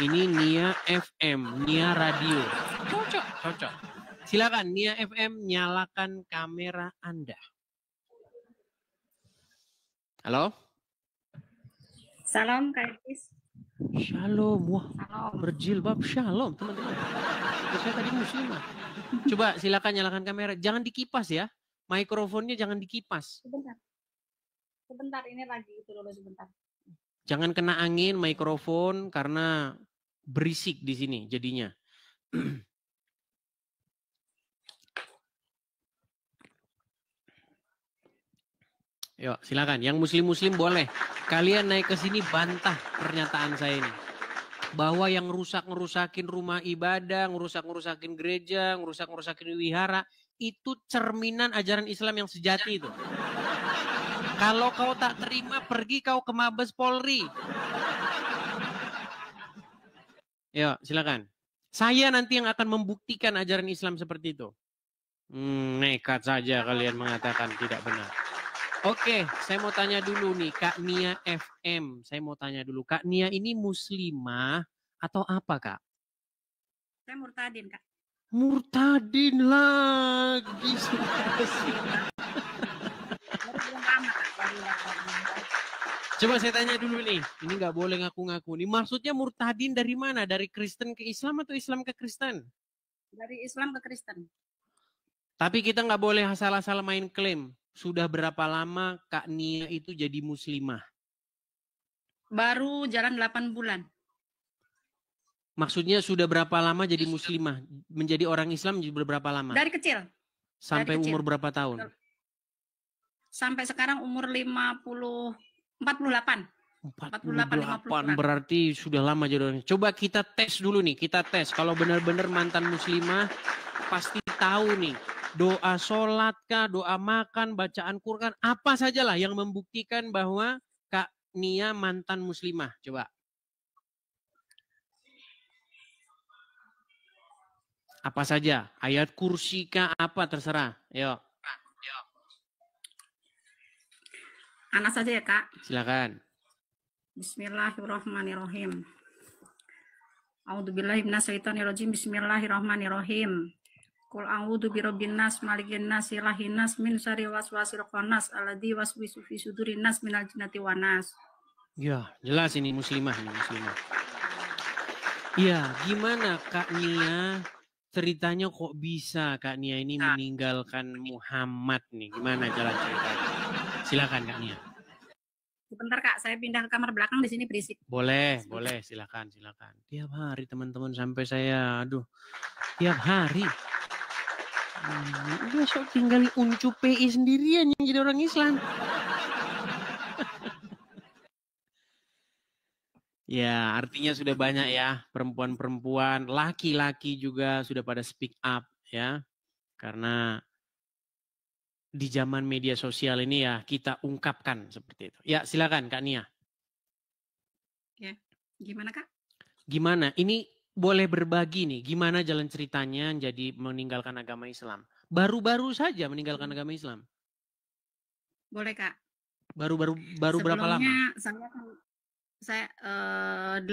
Ini Nia FM, Nia Radio. Cocok, cocok. Silakan Nia FM, nyalakan kamera Anda. Halo? Salam Kak Etis. Shalom, wah, berjilbab shalom teman-teman. Saya tadi muslimah. Coba silakan nyalakan kamera, jangan dikipas ya. Mikrofonnya jangan dikipas. Sebentar ini lagi itu dulu sebentar. Jangan kena angin mikrofon karena berisik di sini jadinya. Yuk, silakan. Yang muslim-muslim boleh. Kalian naik ke sini bantah pernyataan saya ini. Bahwa yang ngerusakin rumah ibadah, ngerusakin gereja, ngerusakin wihara, itu cerminan ajaran Islam yang sejati itu. Kalau kau tak terima, pergi kau ke Mabes Polri. Yuk, silakan. Saya nanti yang akan membuktikan ajaran Islam seperti itu. Nekat saja kalian mengatakan tidak benar. Oke, saya mau tanya dulu nih, Kak Nia FM. Saya mau tanya dulu, Kak Nia ini muslimah atau apa, Kak? Saya murtadin, Kak. Murtadin lagi. Coba saya tanya dulu nih, ini nggak boleh ngaku-ngaku. Nih maksudnya murtadin dari mana? Dari Kristen ke Islam atau Islam ke Kristen? Dari Islam ke Kristen. Tapi kita nggak boleh asal-asal main klaim. Sudah berapa lama Kak Nia itu jadi muslimah? Baru jalan 8 bulan. Maksudnya sudah berapa lama jadi muslimah? Menjadi orang Islam berapa lama? Dari kecil. Sampai dari kecil. Umur berapa tahun? Sampai sekarang umur 48. 48 berarti sudah lama jadi orang. Coba kita tes dulu nih, kita tes. Kalau benar-benar mantan muslimah pasti tahu nih. Doa sholat kah, doa makan, bacaan Quran, apa sajalah yang membuktikan bahwa Kak Nia mantan muslimah. Coba. Apa saja? Ayat kursi kah, apa terserah. Yuk. Anak saja ya, Kak. Silakan. Bismillahirrahmanirrahim. A'udzubillahi minasyaitonirrajim. Bismillahirrahmanirrahim. Qul a'udzu birabbin nas, malikin nas, ilahin nas, min syarri waswasil khannas, alladzi waswisu fi sudurin nas minal jinnati wan nas. Ya, jelas ini muslimah, Iya, gimana Kak Nia? Ceritanya kok bisa Kak Nia ini meninggalkan Muhammad nih? Gimana jalan ceritanya? Silakan Kak Nia. Sebentar Kak, saya pindah ke kamar belakang, di sini berisik. Boleh, silakan. Tiap hari teman-teman sampai saya, tiap hari. Besok tinggal Uncu PI sendirian yang jadi orang Islam. Ya, artinya sudah banyak ya perempuan-perempuan, laki-laki juga sudah pada speak up ya. Karena di zaman media sosial ini ya kita ungkapkan seperti itu. Ya, silakan Kak Nia. Ya, gimana Kak? Gimana? Ini boleh berbagi nih, gimana jalan ceritanya jadi meninggalkan agama Islam? Baru-baru saja meninggalkan agama Islam. Boleh Kak. Baru berapa lama? Saya 8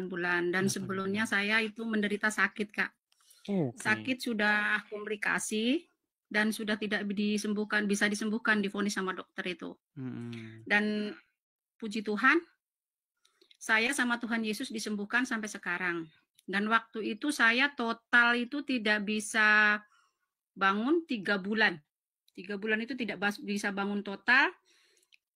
bulan dan sebelumnya saya itu menderita sakit Kak. Sakit sudah komplikasi dan sudah tidak bisa disembuhkan, divonis sama dokter itu. Dan puji Tuhan, saya sama Tuhan Yesus disembuhkan sampai sekarang. Dan waktu itu saya total itu tidak bisa bangun 3 bulan. 3 bulan itu tidak bisa bangun total.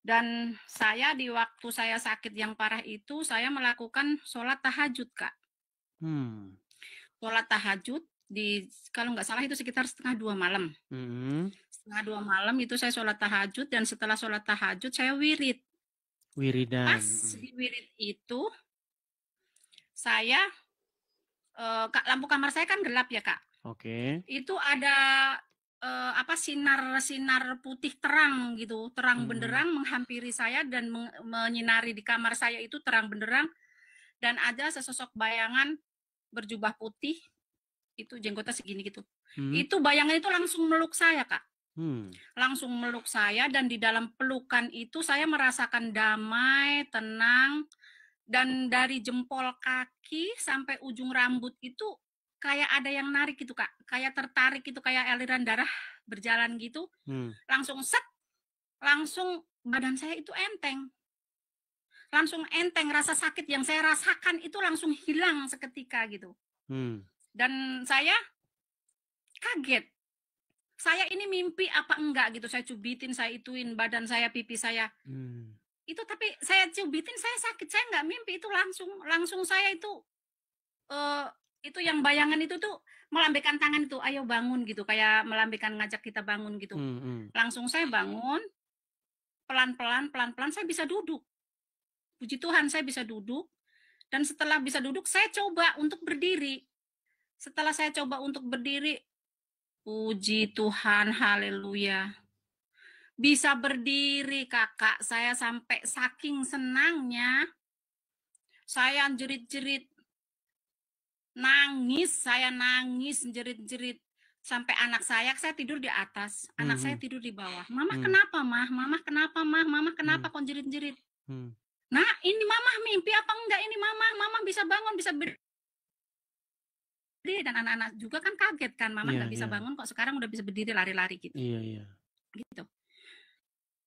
Dan saya di waktu saya sakit yang parah itu, saya melakukan sholat tahajud, Kak. Sholat tahajud, kalau nggak salah itu sekitar 1:30 malam. 1:30 malam itu saya sholat tahajud, dan setelah sholat tahajud saya wirid. Wiridan. Pas di wirid itu, saya, lampu kamar saya kan gelap ya Kak. Oke. Itu ada sinar putih terang gitu, terang benderang menghampiri saya dan menyinari di kamar saya itu terang benderang, dan ada sesosok bayangan berjubah putih, itu jenggotnya segini gitu. Itu bayangan itu langsung meluk saya Kak. Langsung meluk saya, dan di dalam pelukan itu saya merasakan damai, tenang, Dan dari jempol kaki sampai ujung rambut itu kayak ada yang narik gitu Kak, kayak tertarik gitu, kayak aliran darah berjalan gitu. Langsung set, langsung badan saya itu enteng. Langsung enteng, rasa sakit yang saya rasakan itu langsung hilang seketika gitu. Dan saya kaget. Saya ini mimpi apa enggak gitu, saya cubitin, saya ituin badan saya, pipi saya. Itu tapi saya cubitin, saya sakit, saya enggak mimpi, itu langsung saya itu yang bayangan itu tuh melambaikan tangan itu, ayo bangun gitu, kayak melambaikan ngajak kita bangun gitu. Langsung saya bangun, pelan-pelan saya bisa duduk. Puji Tuhan saya bisa duduk, dan setelah bisa duduk saya coba untuk berdiri. Setelah saya coba untuk berdiri, puji Tuhan, haleluya. Bisa berdiri Kakak, saya sampai saking senangnya, saya jerit-jerit, saya nangis, jerit-jerit. Sampai anak saya tidur di atas, anak saya tidur di bawah. Mama kenapa, Mah? Mama kenapa, Mah? Mama kenapa kok jerit-jerit? Nah, ini Mama mimpi apa enggak ini Mama bisa bangun, bisa berdiri. Dan anak-anak juga kan kaget kan, Mama nggak bisa bangun kok sekarang udah bisa berdiri, lari-lari gitu. Gitu.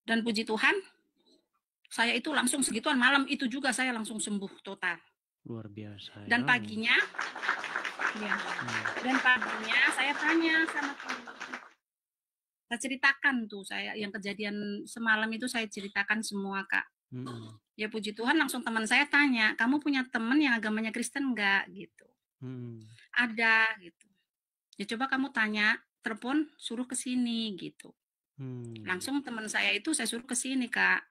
Dan puji Tuhan, saya itu langsung segituan, malam itu juga saya langsung sembuh total. Luar biasa. Dan paginya, dan paginya saya tanya sama teman, saya ceritakan tuh, saya yang kejadian semalam itu saya ceritakan semua Kak. Ya puji Tuhan, langsung teman saya tanya, kamu punya teman yang agamanya Kristen nggak gitu? Ada gitu. Ya coba kamu tanya, telepon suruh ke sini gitu. Langsung teman saya itu saya suruh ke sini Kak.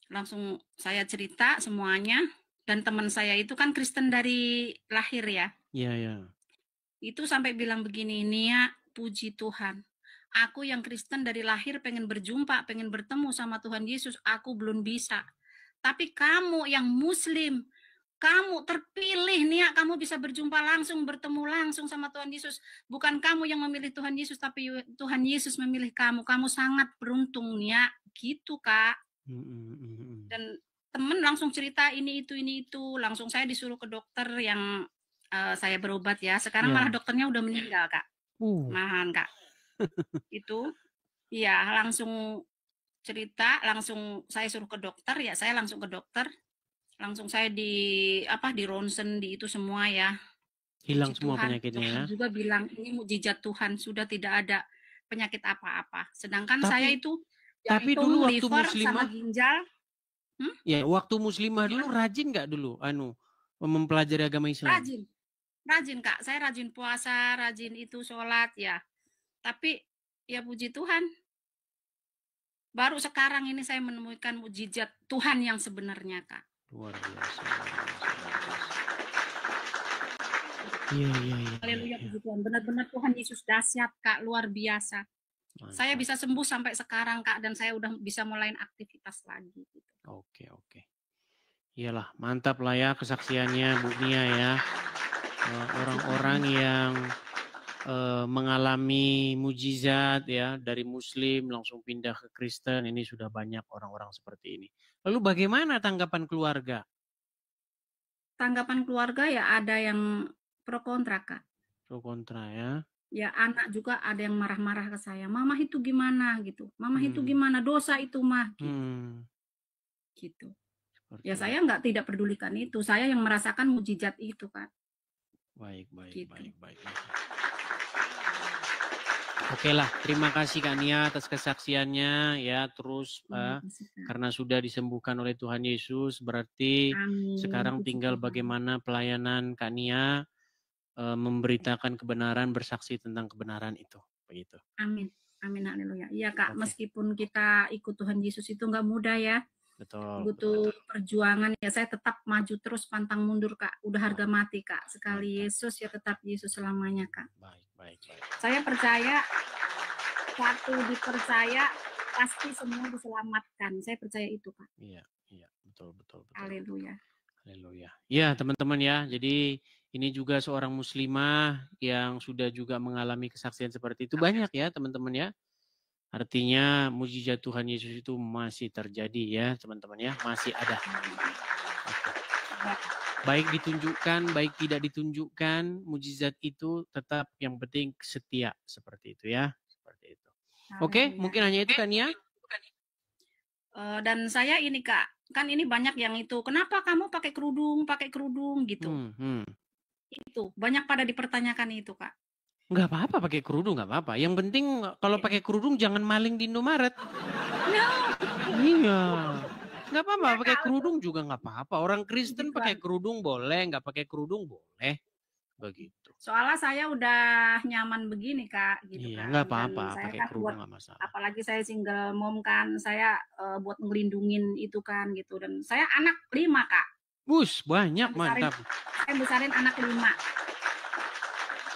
Langsung saya cerita semuanya, dan teman saya itu kan Kristen dari lahir ya. Iya. Itu sampai bilang begini, Nia, puji Tuhan. Aku yang Kristen dari lahir pengen berjumpa, pengen bertemu sama Tuhan Yesus, aku belum bisa. Tapi kamu yang Muslim, kamu terpilih Nia, kamu bisa berjumpa langsung, bertemu langsung sama Tuhan Yesus. Bukan kamu yang memilih Tuhan Yesus, tapi Tuhan Yesus memilih kamu. Kamu sangat beruntung Nia, gitu Kak. Dan temen langsung cerita ini itu, langsung saya disuruh ke dokter yang saya berobat ya. Sekarang malah dokternya udah meninggal Kak. Malahan Kak. Itu, ya langsung cerita, langsung saya suruh ke dokter ya, saya langsung ke dokter. Langsung saya di ronsen, di itu semua ya. Hilang semua penyakitnya ya. Dokter juga bilang ini mukjizat Tuhan, sudah tidak ada penyakit apa-apa. Sedangkan saya itu tapi dulu waktu liver muslimah sama ginjal. Ya, waktu muslimah dulu rajin nggak dulu mempelajari agama Islam? Rajin Kak, saya rajin puasa, rajin itu sholat ya. Tapi ya puji Tuhan, baru sekarang ini saya menemukan mukjizat Tuhan yang sebenarnya Kak. Luar biasa. Iya. Haleluya, puji Tuhan. Benar-benar Tuhan Yesus dahsyat Kak, luar biasa. Mantap. Saya bisa sembuh sampai sekarang Kak, dan saya udah bisa mulai aktivitas lagi. Gitu. Oke. Iyalah, mantap lah ya kesaksiannya Bu Nia ya. Orang-orang yang mengalami mujizat ya, dari Muslim langsung pindah ke Kristen, ini sudah banyak orang-orang seperti ini. Lalu bagaimana tanggapan keluarga? Tanggapan keluarga ya ada yang pro kontra Kak. Pro kontra ya. Ya anak juga ada yang marah-marah ke saya. Mama itu gimana gitu. Mama itu gimana, dosa itu mah gitu. Gitu. Seperti ya saya tidak pedulikan itu. Saya yang merasakan mujizat itu Kak. Baik. Oke lah, terima kasih Kak Nia atas kesaksiannya ya. Terus karena sudah disembuhkan oleh Tuhan Yesus, berarti sekarang tinggal bagaimana pelayanan Kak Nia memberitakan kebenaran, bersaksi tentang kebenaran itu, begitu. Amin, haleluya. Iya Kak, meskipun kita ikut Tuhan Yesus itu nggak mudah ya. Butuh perjuangan ya, saya tetap maju terus, pantang mundur Kak. Udah harga mati Kak. Sekali Yesus ya tetap Yesus selamanya Kak. Baik. Saya percaya, satu dipercaya pasti semua diselamatkan. Saya percaya itu Kak. Iya, betul. Haleluya. Ya teman-teman ya, jadi ini juga seorang muslimah yang sudah juga mengalami kesaksian seperti itu. Banyak ya teman-teman ya. Artinya mujizat Tuhan Yesus itu masih terjadi ya teman-teman ya, masih ada. Oke. Baik ditunjukkan, baik tidak ditunjukkan, mujizat itu tetap yang penting setia seperti itu ya. Seperti itu. Oke, mungkin hanya itu kan ya. Dan saya ini Kak, kan ini banyak yang itu, kenapa kamu pakai kerudung gitu. Itu banyak pada dipertanyakan itu Kak. Nggak apa-apa pakai kerudung, nggak apa-apa. Yang penting kalau pakai kerudung jangan maling di Indomaret. Iya. Nggak apa-apa, pakai kerudung juga nggak apa-apa. Orang Kristen pakai kerudung boleh, nggak pakai kerudung boleh. Begitu. Soalnya saya udah nyaman begini Kak, gitu iya, kan. Nggak apa-apa, pakai kan kerudung nggak masalah. Apalagi saya single mom kan, saya buat ngelindungin itu kan gitu. Dan saya anak 5 Kak. Bus, banyak, mantap. Saya besarin anak 5.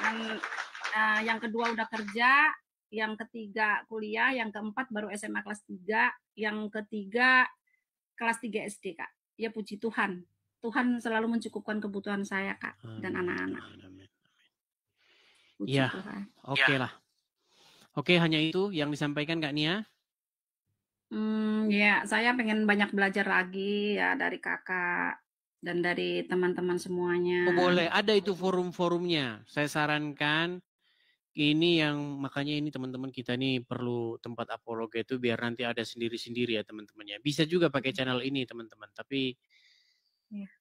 Dan yang kedua udah kerja, yang ketiga kuliah, yang keempat baru SMA kelas 3, yang ketiga kelas 3 SD Kak. Ya puji Tuhan. Tuhan selalu mencukupkan kebutuhan saya Kak dan anak-anak. Iya, oke lah. Oke, hanya itu yang disampaikan Kak Nia. Ya, saya pengen banyak belajar lagi ya dari kakak dan dari teman-teman semuanya. Oh, boleh, ada itu forum-forumnya. Saya sarankan ini yang makanya ini teman-teman kita nih perlu tempat apologa itu biar nanti ada sendiri-sendiri ya teman-temannya. Bisa juga pakai channel ini teman-teman, tapi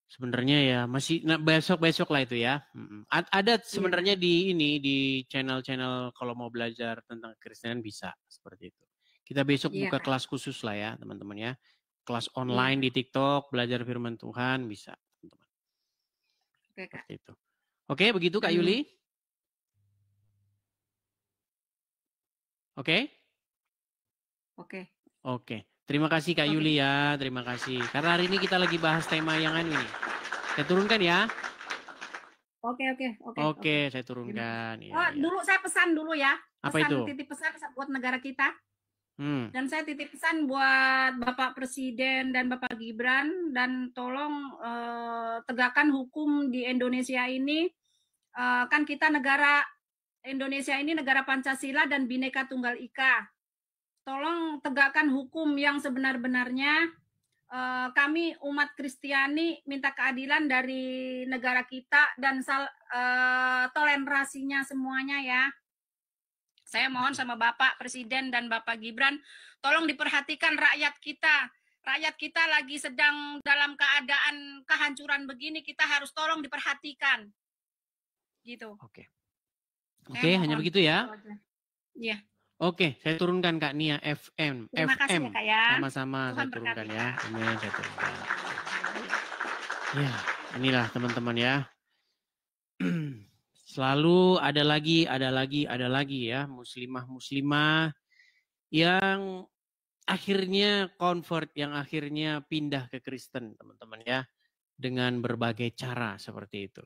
sebenarnya ya masih besok lah itu ya. Ada sebenarnya di ini di channel-channel kalau mau belajar tentang Kristenan bisa seperti itu. Kita besok buka kelas khusus lah ya teman-teman ya. Kelas online di TikTok belajar firman Tuhan bisa teman-teman. Seperti itu. Oke, begitu Kak Yuli. Oke. Terima kasih Kak Yuli ya, terima kasih. Karena hari ini kita lagi bahas tema yang ini. Saya turunkan ya. Oke, saya turunkan. Dulu saya pesan dulu ya. Apa itu? Titip pesan buat negara kita. Dan saya titip pesan buat Bapak Presiden dan Bapak Gibran, dan tolong tegakkan hukum di Indonesia ini. Kan kita negara Indonesia ini negara Pancasila dan Bhinneka Tunggal Ika. Tolong tegakkan hukum yang sebenar-benarnya. Kami umat Kristiani minta keadilan dari negara kita dan toleransinya semuanya ya. Saya mohon sama Bapak Presiden dan Bapak Gibran, tolong diperhatikan rakyat kita. Rakyat kita lagi sedang dalam keadaan kehancuran begini, kita harus tolong diperhatikan. Gitu. Oke, hanya begitu ya? Iya. Oke, saya turunkan Kak Nia FM. Terima kasih ya Kak ya. Sama-sama saya turunkan ya. Amin, saya turunkan. Ya, inilah teman-teman ya. Selalu ada lagi ya muslimah yang akhirnya convert, yang akhirnya pindah ke Kristen teman-teman ya, dengan berbagai cara seperti itu.